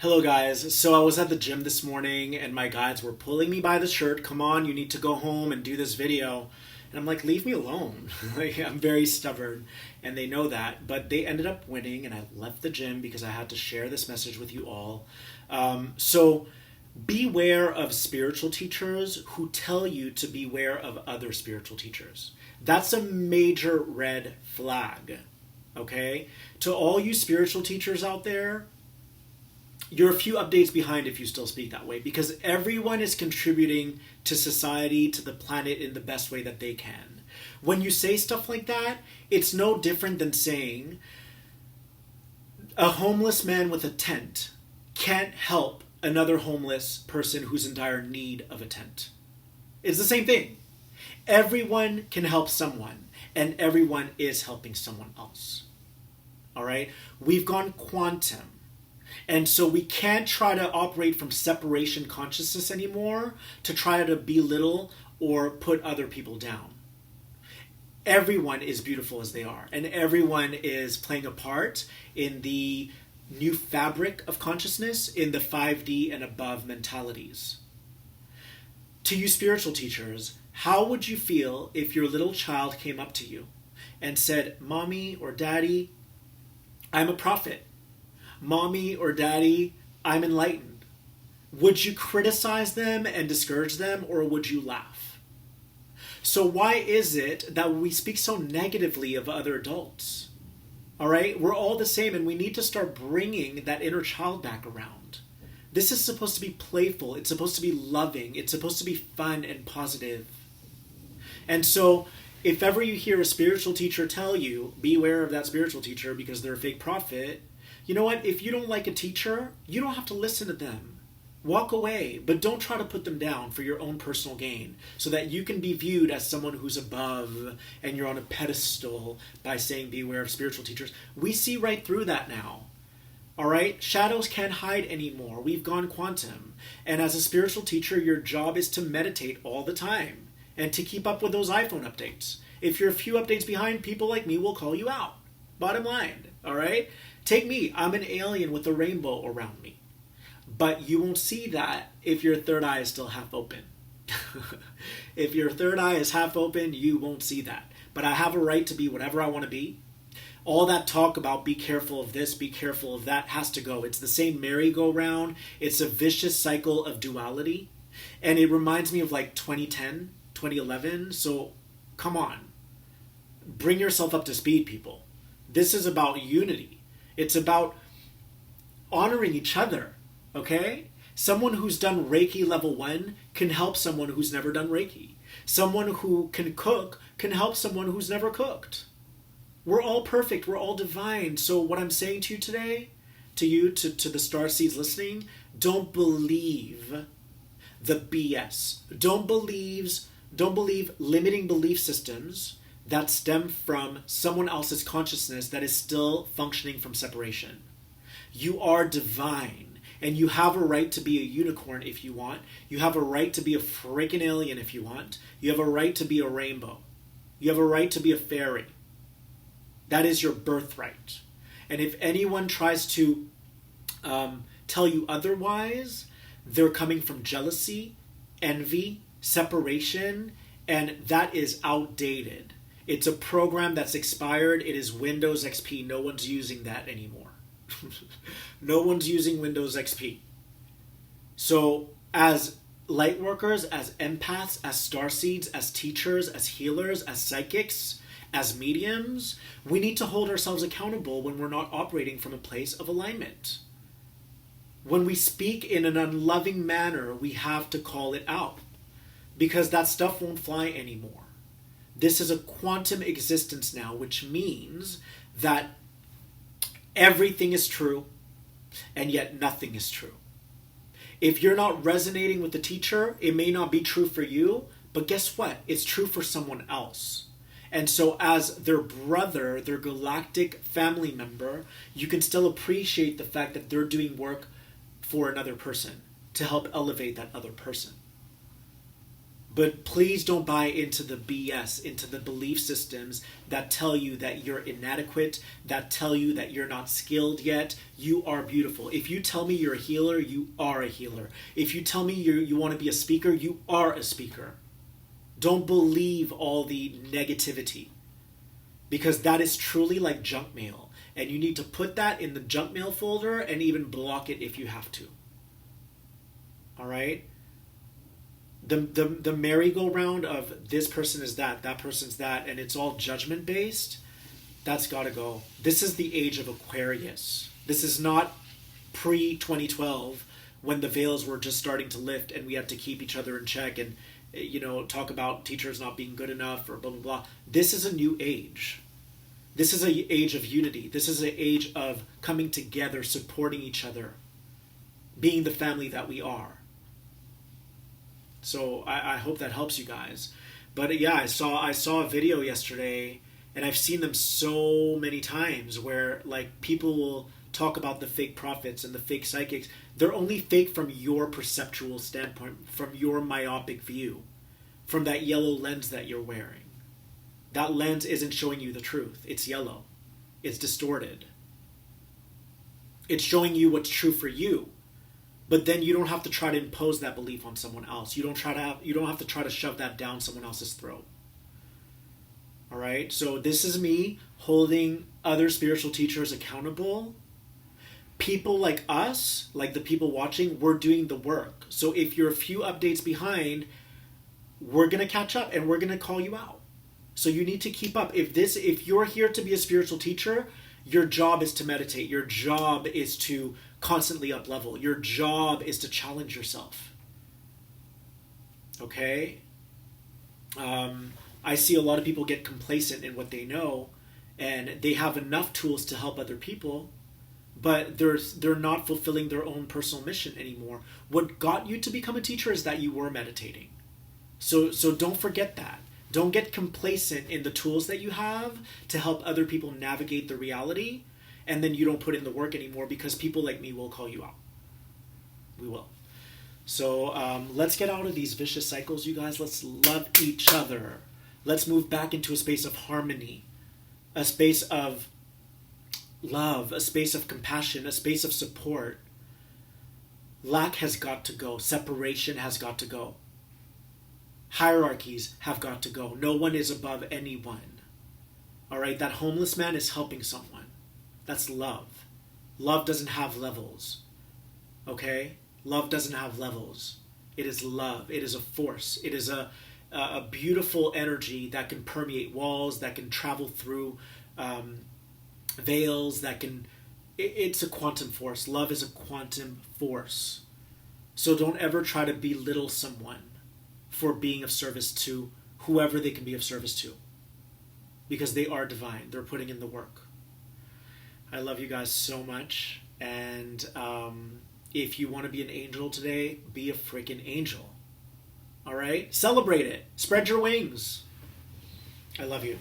Hello guys, so I was at the gym this morning and my guides were pulling me by the shirt. Come on, you need to go home and do this video. And I'm like, leave me alone. Like, I'm very stubborn and they know that, but they ended up winning and I left the gym because I had to share this message with you all. So beware of spiritual teachers who tell you to beware of other spiritual teachers. That's a major red flag, okay? To all you spiritual teachers out there, you're a few updates behind if you still speak that way, because everyone is contributing to society, to the planet in the best way that they can. When you say stuff like that, it's no different than saying a homeless man with a tent can't help another homeless person who's in dire need of a tent. It's the same thing. Everyone can help someone, and everyone is helping someone else. All right? We've gone quantum. And so we can't try to operate from separation consciousness anymore to try to belittle or put other people down. Everyone is beautiful as they are, and everyone is playing a part in the new fabric of consciousness in the 5D and above mentalities. To you spiritual teachers, how would you feel if your little child came up to you and said, "Mommy or Daddy, I'm a prophet. Mommy or Daddy, I'm enlightened"? Would you criticize them and discourage them, or would you laugh? So why is it that we speak so negatively of other adults? All right, we're all the same, and we need to start bringing that inner child back around. This is supposed to be playful. It's supposed to be loving. It's supposed to be fun and positive. And so if ever you hear a spiritual teacher tell you, beware of that spiritual teacher because they're a fake prophet, you know what? If you don't like a teacher, you don't have to listen to them. Walk away, but don't try to put them down for your own personal gain so that you can be viewed as someone who's above and you're on a pedestal by saying beware of spiritual teachers. We see right through that now. All right? Shadows can't hide anymore. We've gone quantum. And as a spiritual teacher, your job is to meditate all the time and to keep up with those iPhone updates. If you're a few updates behind, people like me will call you out. Bottom line, all right? Take me. I'm an alien with a rainbow around me. But you won't see that if your third eye is still half open. If your third eye is half open, you won't see that. But I have a right to be whatever I want to be. All that talk about be careful of this, be careful of that has to go. It's the same merry-go-round. It's a vicious cycle of duality. And it reminds me of like 2010, 2011. So come on. Bring yourself up to speed, people. This is about unity. It's about honoring each other, okay? Someone who's done Reiki level 1 can help someone who's never done Reiki. Someone who can cook can help someone who's never cooked. We're all perfect. We're all divine. So what I'm saying to you today, to you, to the starseeds listening, don't believe the BS. Don't believe limiting belief systems that stem from someone else's consciousness that is still functioning from separation. You are divine, and you have a right to be a unicorn if you want. You have a right to be a freaking alien if you want. You have a right to be a rainbow. You have a right to be a fairy. That is your birthright. And if anyone tries to tell you otherwise, they're coming from jealousy, envy, separation, and that is outdated. It's a program that's expired. It is Windows XP. No one's using that anymore. No one's using Windows XP. So as light workers, as empaths, as starseeds, as teachers, as healers, as psychics, as mediums, we need to hold ourselves accountable when we're not operating from a place of alignment. When we speak in an unloving manner, we have to call it out because that stuff won't fly anymore. This is a quantum existence now, which means that everything is true and yet nothing is true. If you're not resonating with the teacher, it may not be true for you, but guess what? It's true for someone else. And so as their brother, their galactic family member, you can still appreciate the fact that they're doing work for another person to help elevate that other person. But please don't buy into the BS, into the belief systems that tell you that you're inadequate, that tell you that you're not skilled yet. You are beautiful. If you tell me you're a healer, you are a healer. If you tell me you want to be a speaker, you are a speaker. Don't believe all the negativity, because that is truly like junk mail. And you need to put that in the junk mail folder and even block it if you have to. All right? The merry-go-round of this person is that person's that, and it's all judgment-based, that's got to go. This is the age of Aquarius. This is not pre-2012 when the veils were just starting to lift and we had to keep each other in check and, talk about teachers not being good enough or blah, blah, blah. This is a new age. This is an age of unity. This is an age of coming together, supporting each other, being the family that we are. So I hope that helps you guys. But yeah, I saw a video yesterday, and I've seen them so many times where like people will talk about the fake prophets and the fake psychics. They're only fake from your perceptual standpoint, from your myopic view, from that yellow lens that you're wearing. That lens isn't showing you the truth. It's yellow. It's distorted. It's showing you what's true for you. But then you don't have to try to impose that belief on someone else. You don't have to try to shove that down someone else's throat. All right? So this is me holding other spiritual teachers accountable. People like us, like the people watching, we're doing the work. So if you're a few updates behind, we're going to catch up and we're going to call you out. So you need to keep up. If you're here to be a spiritual teacher, your job is to meditate. Your job is to constantly up level. Your job is to challenge yourself. Okay? I see a lot of people get complacent in what they know, and they have enough tools to help other people, but they're not fulfilling their own personal mission anymore. What got you to become a teacher is that you were meditating. So don't forget that. Don't get complacent in the tools that you have to help other people navigate the reality, and then you don't put in the work anymore because people like me will call you out. We will. So let's get out of these vicious cycles, you guys. Let's love each other. Let's move back into a space of harmony, a space of love, a space of compassion, a space of support. Lack has got to go. Separation has got to go. Hierarchies have got to go. No one is above anyone. All right, that homeless man is helping someone. That's love. Love doesn't have levels. Okay? Love doesn't have levels. It is love. It is a force. It is a beautiful energy that can permeate walls, that can travel through veils, it's a quantum force. Love is a quantum force. So don't ever try to belittle someone for being of service to whoever they can be of service to, because they are divine. They're putting in the work. I love you guys so much, and if you want to be an angel today, be a freaking angel. All right? Celebrate it. Spread your wings. I love you.